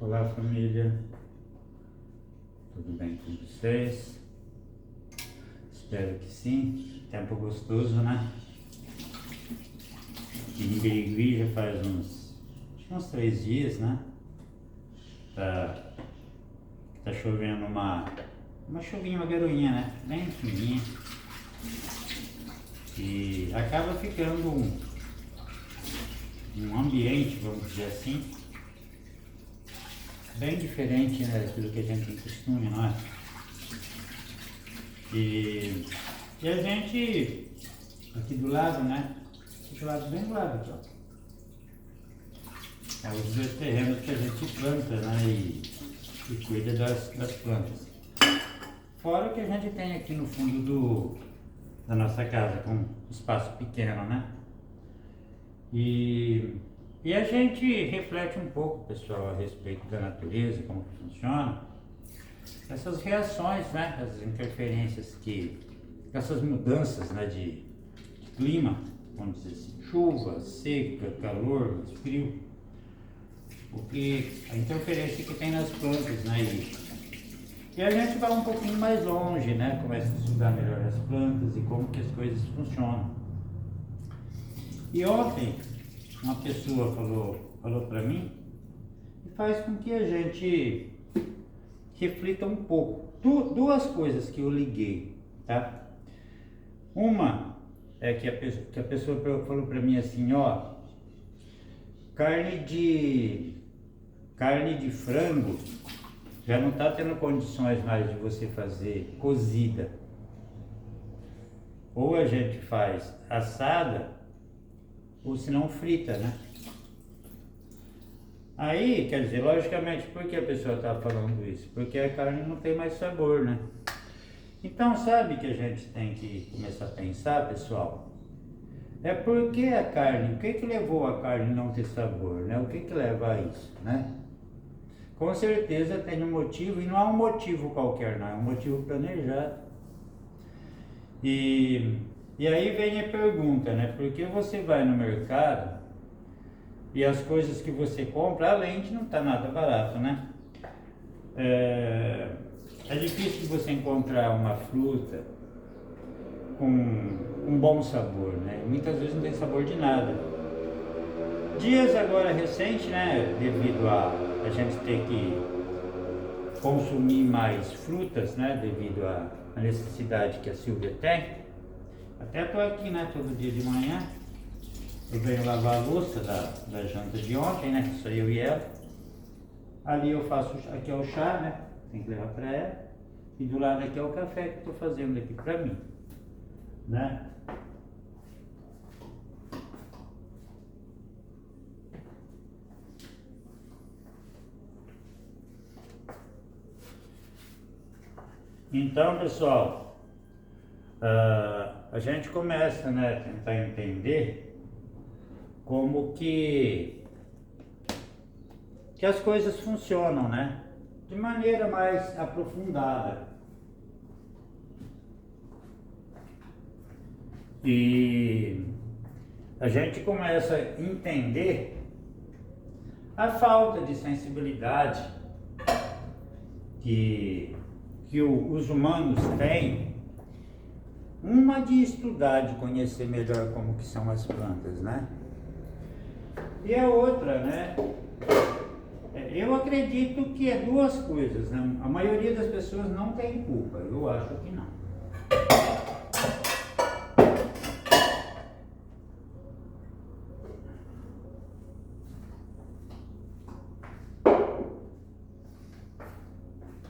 Olá família, tudo bem com vocês? Espero que sim. Tempo gostoso, né? Aqui em Birigui já faz uns 3 dias, né? Tá chovendo uma chuvinha, uma garoinha, né? Bem fininha. E acaba ficando um ambiente, vamos dizer assim, bem diferente, né, daquilo que a gente tem costume, não é? E a gente, aqui do lado, né? Aqui do lado, bem do lado aqui, ó. É os 2 terrenos que a gente planta, né? E cuida das plantas. Fora o que a gente tem aqui no fundo da nossa casa, com um espaço pequeno, né? E a gente reflete um pouco, pessoal, a respeito da natureza, como que funciona. Essas reações, né? As interferências essas mudanças, né, de clima, vamos dizer assim, chuva, seca, calor, frio. A interferência que tem nas plantas, né? E a gente vai um pouquinho mais longe, né? Começa a estudar melhor as plantas e como que as coisas funcionam. E ontem, uma pessoa falou para mim e faz com que a gente reflita um pouco. Duas coisas que eu liguei, tá? Uma é que a pessoa falou para mim assim, ó, carne de frango já não está tendo condições mais de você fazer cozida. Ou a gente faz assada, ou se não frita, né? Aí, quer dizer, logicamente, por que a pessoa está falando isso? Porque a carne não tem mais sabor, né? Então, sabe que a gente tem que começar a pensar, pessoal? É porque a carne, o que levou a carne não ter sabor, né? O que leva a isso, né? Com certeza tem um motivo, e não é um motivo qualquer, não, é um motivo planejado. E aí vem a pergunta, né? Por que você vai no mercado e as coisas que você compra, além de não está nada barato, né? É difícil você encontrar uma fruta com um bom sabor, né? Muitas vezes não tem sabor de nada. Dias agora recente, né? Devido a gente ter que consumir mais frutas, né? Devido à necessidade que a Silvia tem. Até tô aqui, né? Todo dia de manhã. Eu venho lavar a louça da janta de ontem, né? Só eu e ela. Ali eu faço, aqui é o chá, né? Tem que levar para ela. E do lado aqui é o café que eu tô fazendo aqui para mim, né? Então, pessoal, a gente começa, né, a tentar entender como que as coisas funcionam, né? De maneira mais aprofundada. E a gente começa a entender a falta de sensibilidade que os humanos têm, uma de estudar, de conhecer melhor como que são as plantas, né? E a outra, né? Eu acredito que é duas coisas, né? A maioria das pessoas não tem culpa, eu acho que não.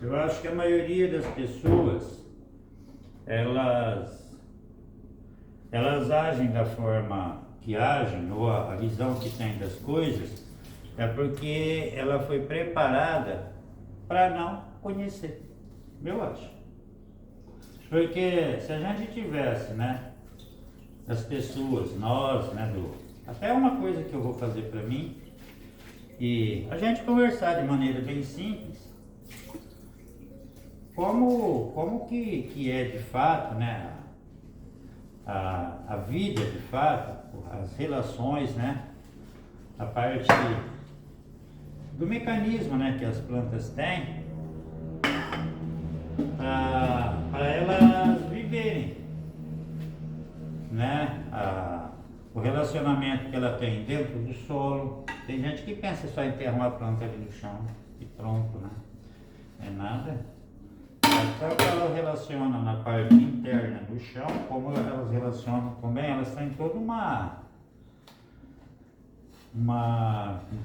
Eu acho que a maioria das pessoas, elas agem da forma que agem, ou a visão que tem das coisas, é porque ela foi preparada para não conhecer, eu acho. Porque se a gente tivesse, né, as pessoas, nós, né, até uma coisa que eu vou fazer para mim, e a gente conversar de maneira bem simples, como que é de fato, né, a vida de fato, as relações, né, a parte do mecanismo, né, que as plantas têm para elas viverem, né? O relacionamento que ela tem dentro do solo. Tem gente que pensa só em enterrar uma planta ali no chão e pronto, né? É nada. Tanto ela relaciona na parte interna do chão, como elas relacionam também, elas têm toda como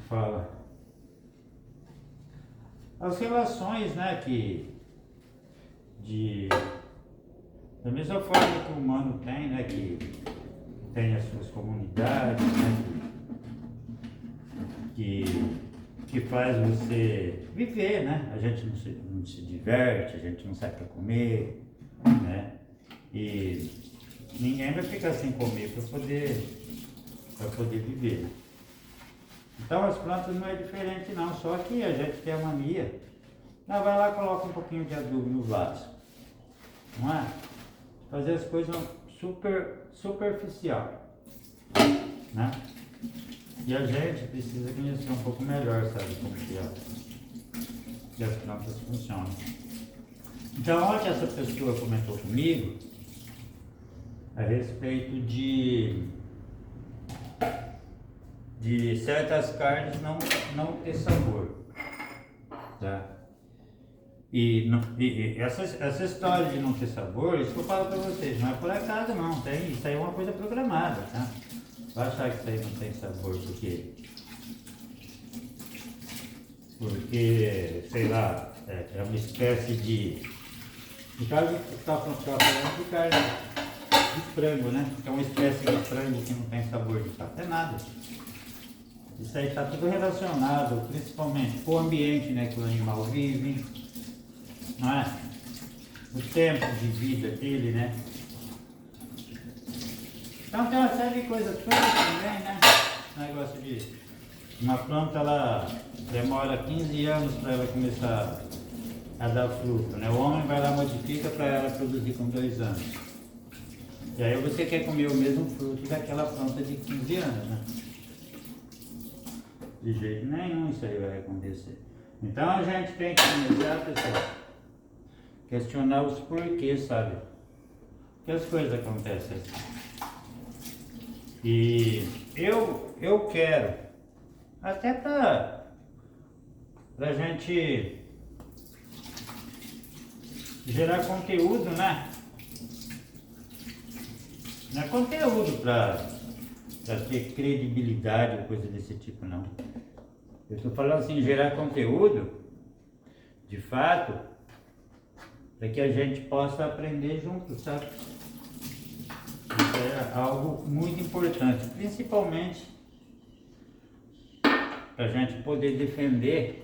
fala, as relações, né, da mesma forma que o humano tem, né, que tem as suas comunidades, né, que faz você viver, né? A gente não se diverte, a gente não sai para comer, né? E ninguém vai ficar sem comer para poder viver. Então as plantas não é diferente não, só que a gente tem a mania. Vai lá e coloca um pouquinho de adubo no vaso, não é? Fazer as coisas superficial, né? E a gente precisa conhecer um pouco melhor, sabe, como que as plantas funcionam. Então, ontem essa pessoa comentou comigo a respeito de certas carnes não ter sabor, tá? E essa história de não ter sabor, isso que eu falo pra vocês, não é por acaso não, isso aí é uma coisa programada, tá? Vai achar que isso aí não tem sabor porque sei lá, é uma espécie de carne que está falando de carne de frango, né? É uma espécie de frango que não tem sabor de fato, é nada. Isso aí está tudo relacionado, principalmente com o ambiente, né, que o animal vive, não é? O tempo de vida dele, né? Então tem uma série de coisas também, né? O negócio de uma planta, ela demora 15 anos para ela começar a dar fruto, né? O homem vai lá e modifica para ela produzir com 2 anos. E aí você quer comer o mesmo fruto daquela planta de 15 anos, né? De jeito nenhum isso aí vai acontecer. Então a gente tem que começar, pessoal, questionar os porquês, sabe? Que as coisas acontecem assim. E eu quero, até pra gente gerar conteúdo, né? Não é conteúdo pra ter credibilidade ou coisa desse tipo, não. Eu estou falando assim, gerar conteúdo, de fato, para que a gente possa aprender junto, sabe? Isso é algo muito importante, principalmente para a gente poder defender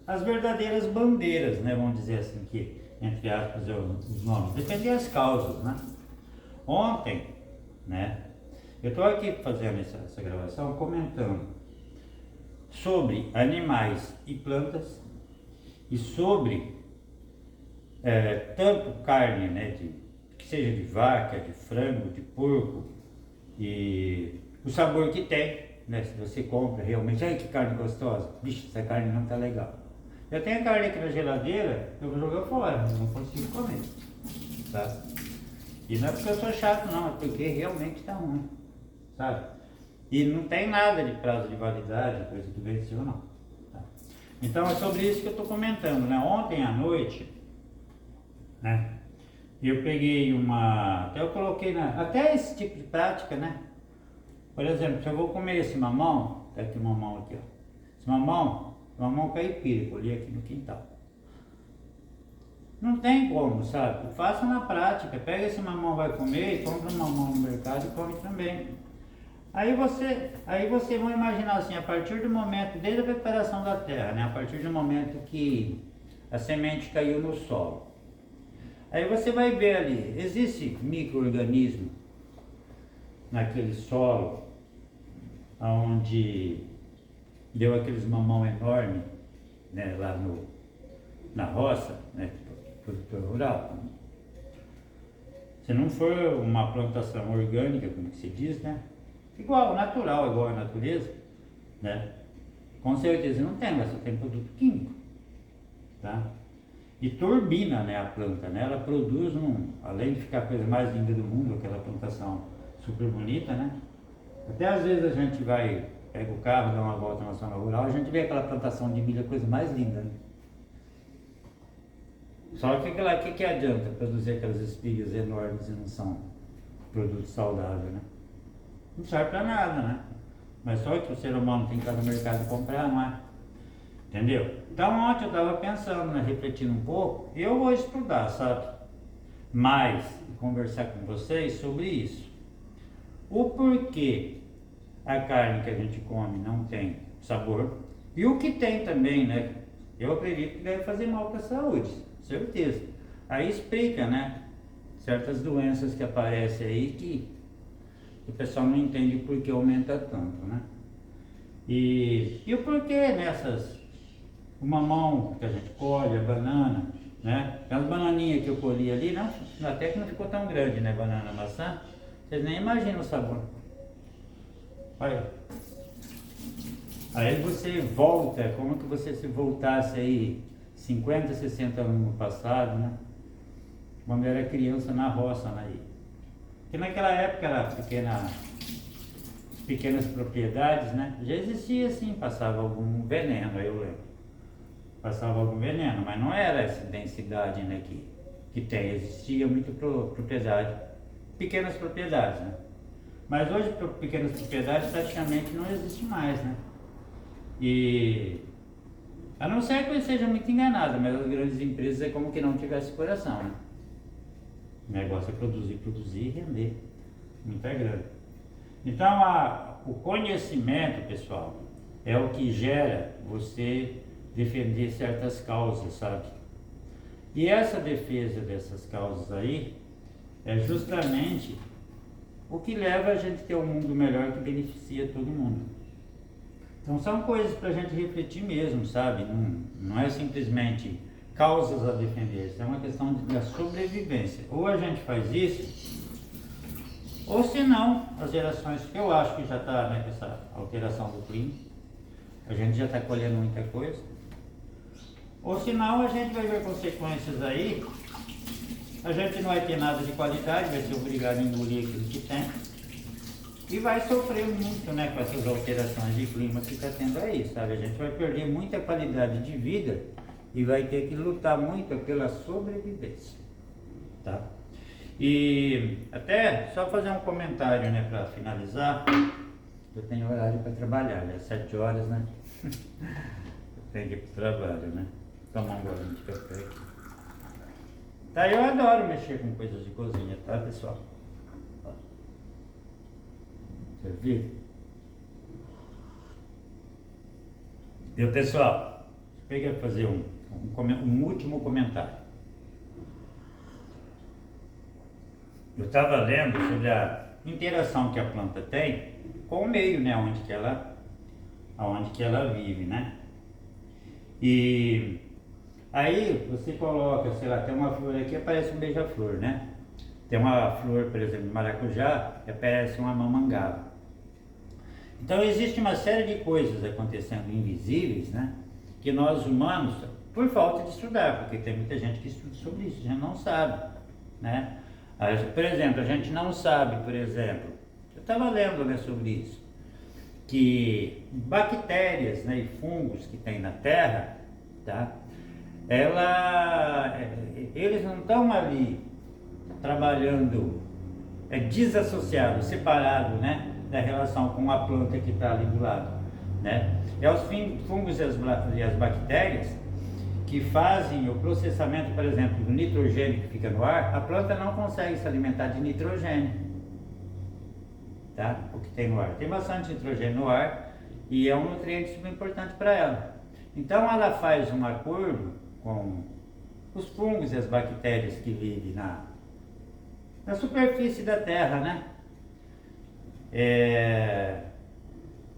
as verdadeiras bandeiras, né? Vamos dizer assim, que entre aspas os nomes, defender as causas, né? Ontem, né? Eu estou aqui fazendo essa gravação comentando sobre animais e plantas e sobre tanto carne, né, que seja de vaca, de frango, de porco, e o sabor que tem, né, se você compra realmente, ai que carne gostosa, bicho, essa carne não tá legal. Eu tenho a carne aqui na geladeira, eu vou jogar fora, eu não consigo comer, tá? E não é porque eu sou chato não, é porque realmente tá ruim, sabe? E não tem nada de prazo de validade, coisa que venceu não. Tá? Então é sobre isso que eu estou comentando, né? Ontem à noite, né? Eu peguei até eu coloquei até esse tipo de prática, né? Por exemplo, se eu vou comer esse mamão, tá aqui o mamão aqui, ó. Esse mamão caipira, que eu li aqui no quintal. Não tem como, sabe? Faça na prática, pega esse mamão, vai comer, compra um mamão no mercado e come também. Aí você vai imaginar assim, a partir do momento, desde a preparação da terra, né? A partir do momento que a semente caiu no solo. Aí você vai ver ali, existe micro-organismo naquele solo, onde deu aqueles mamão enorme, né, lá na roça, né, produtor rural. Se não for uma plantação orgânica, como que se diz, né, igual, natural, igual a natureza, né? Com certeza não tem, mas só tem produto químico, tá? E turbina, né, a planta, né? Ela produz além de ficar a coisa mais linda do mundo, aquela plantação super bonita, né? Até às vezes a gente pega o carro, dá uma volta na zona rural, a gente vê aquela plantação de milho, a coisa mais linda, né? Só que que adianta produzir aquelas espigas enormes e não são produto saudável, né? Não serve pra nada, né? Mas só que o ser humano tem que estar no mercado comprar, não é? Entendeu? Então ontem eu estava pensando, né, refletindo um pouco, e eu vou estudar, sabe? Mais, e conversar com vocês sobre isso. O porquê a carne que a gente come não tem sabor, e o que tem também, né? Eu acredito que deve fazer mal para a saúde, certeza. Aí explica, né? Certas doenças que aparecem aí que o pessoal não entende o porquê aumenta tanto, né? E o porquê o mamão que a gente colhe, a banana, né? Aquelas bananinhas que eu colhi ali, não, até que não ficou tão grande, né? Banana, maçã, vocês nem imaginam o sabor. Olha. Aí você volta, como que você se voltasse aí 50, 60 anos no passado, né? Quando era criança na roça, né? Porque naquela época era pequenas propriedades, né? Já existia assim, passava algum veneno, aí eu lembro. Passava algum veneno, mas não era essa densidade, né, que tem. Existia muita propriedade, pequenas propriedades, né? Mas hoje pequenas propriedades praticamente não existe mais, né? E a não ser que eu seja muito enganado, mas as grandes empresas é como que não tivesse coração, né? O negócio é produzir e render muita grana. Então o conhecimento, pessoal, é o que gera você defender certas causas, sabe? E essa defesa dessas causas aí é justamente o que leva a gente a ter um mundo melhor que beneficia todo mundo. Então são coisas para a gente refletir mesmo, sabe? Não é simplesmente causas a defender, isso é uma questão da sobrevivência. Ou a gente faz isso, ou se não, as gerações que eu acho que já está, né, com essa alteração do clima, a gente já está colhendo muita coisa. Ou senão a gente vai ver consequências aí, a gente não vai ter nada de qualidade, vai ser obrigado a engolir aquilo que tem e vai sofrer muito, né, com essas alterações de clima que está tendo aí, sabe? A gente vai perder muita qualidade de vida e vai ter que lutar muito pela sobrevivência, tá? E até só fazer um comentário, né, para finalizar, eu tenho horário para trabalhar, né, 7 horas, né? Eu tenho que ir para o trabalho, né? Tomar um golinho de café aqui. Tá, eu adoro mexer com coisas de cozinha, tá, pessoal? Você viu? E pessoal, peguei para fazer um último comentário. Eu estava lendo sobre a interação que a planta tem com o meio, né, onde que ela vive, né? E aí você coloca, sei lá, tem uma flor aqui, aparece um beija-flor, né? Tem uma flor, por exemplo, maracujá, que aparece uma mamangava. Então existe uma série de coisas acontecendo invisíveis, né? Que nós humanos, por falta de estudar, porque tem muita gente que estuda sobre isso, a gente não sabe, né? Por exemplo, a gente não sabe, por exemplo, eu estava lendo, né, sobre isso, que bactérias, né, e fungos que tem na Terra, tá? Eles não estão ali trabalhando desassociado, separado, né, da relação com a planta que está ali do lado, né? É os fungos e as bactérias que fazem o processamento, por exemplo, do nitrogênio que fica no ar. A planta não consegue se alimentar de nitrogênio, tá? O que tem no ar. Tem bastante nitrogênio no ar e é um nutriente super importante para ela. Então ela faz um acordo com os fungos e as bactérias que vivem na superfície da Terra, né?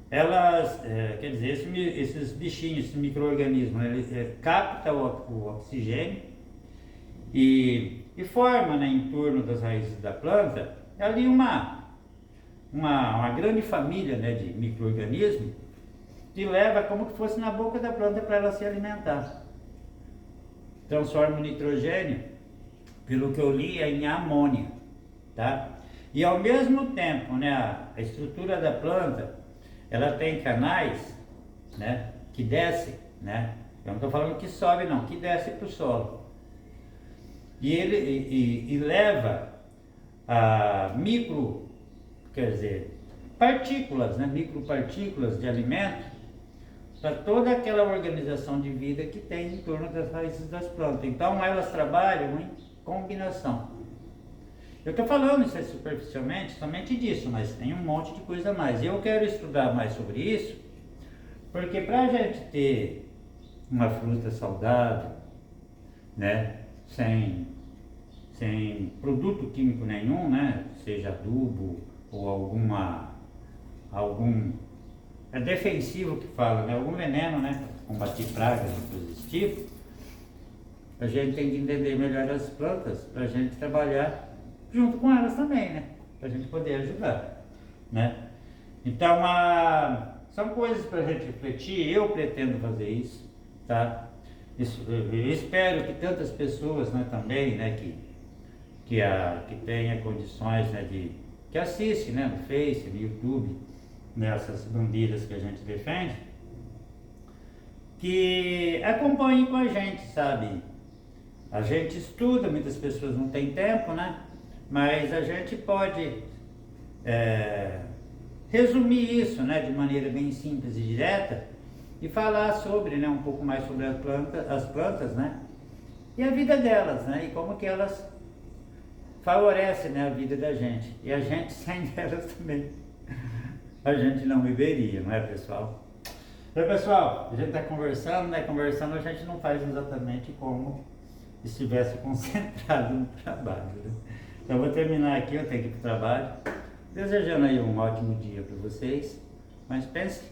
Quer dizer, esses bichinhos, esses micro-organismos, eles captam o oxigênio e forma, né, em torno das raízes da planta ali uma grande família, né, de micro-organismos que leva como que fosse na boca da planta para ela se alimentar. Transforma o nitrogênio, pelo que eu li, em amônia, tá? E ao mesmo tempo, né, a estrutura da planta, ela tem canais, né, que descem, né? Eu não estou falando que sobe não, que desce para o solo. E ele leva a quer dizer, partículas, né, micropartículas de alimento para toda aquela organização de vida que tem em torno das raízes das plantas. Então elas trabalham em combinação. Eu estou falando isso superficialmente, somente disso, mas tem um monte de coisa a mais. E eu quero estudar mais sobre isso, porque para a gente ter uma fruta saudável, né, sem produto químico nenhum, né, seja adubo ou algum é defensivo que fala, né, algum veneno, né, para combater pragas e coisas desse tipo, a gente tem que entender melhor as plantas para a gente trabalhar junto com elas também, né, para a gente poder ajudar, né. Então, são coisas para a gente refletir. Eu pretendo fazer isso, tá? Eu espero que tantas pessoas, né, também, né, que tenha condições, né, que assiste, né, no Face, no YouTube, nessas bandeiras que a gente defende, que acompanhem com a gente, sabe? A gente estuda, muitas pessoas não têm tempo, né? Mas a gente pode resumir isso, né, de maneira bem simples e direta e falar sobre, né, um pouco mais sobre as plantas, né? E a vida delas, né? E como que elas favorecem, né, a vida da gente. E a gente sem elas também a gente não viveria, não é, pessoal? Então, pessoal, a gente está conversando, né? Conversando a gente não faz exatamente como se estivesse concentrado no trabalho, né? Então, eu vou terminar aqui, eu tenho que ir para o trabalho. Desejando aí um ótimo dia para vocês. Mas pense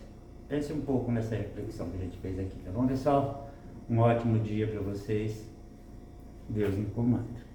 um pouco nessa reflexão que a gente fez aqui, tá bom, pessoal? Um ótimo dia para vocês. Deus no comando.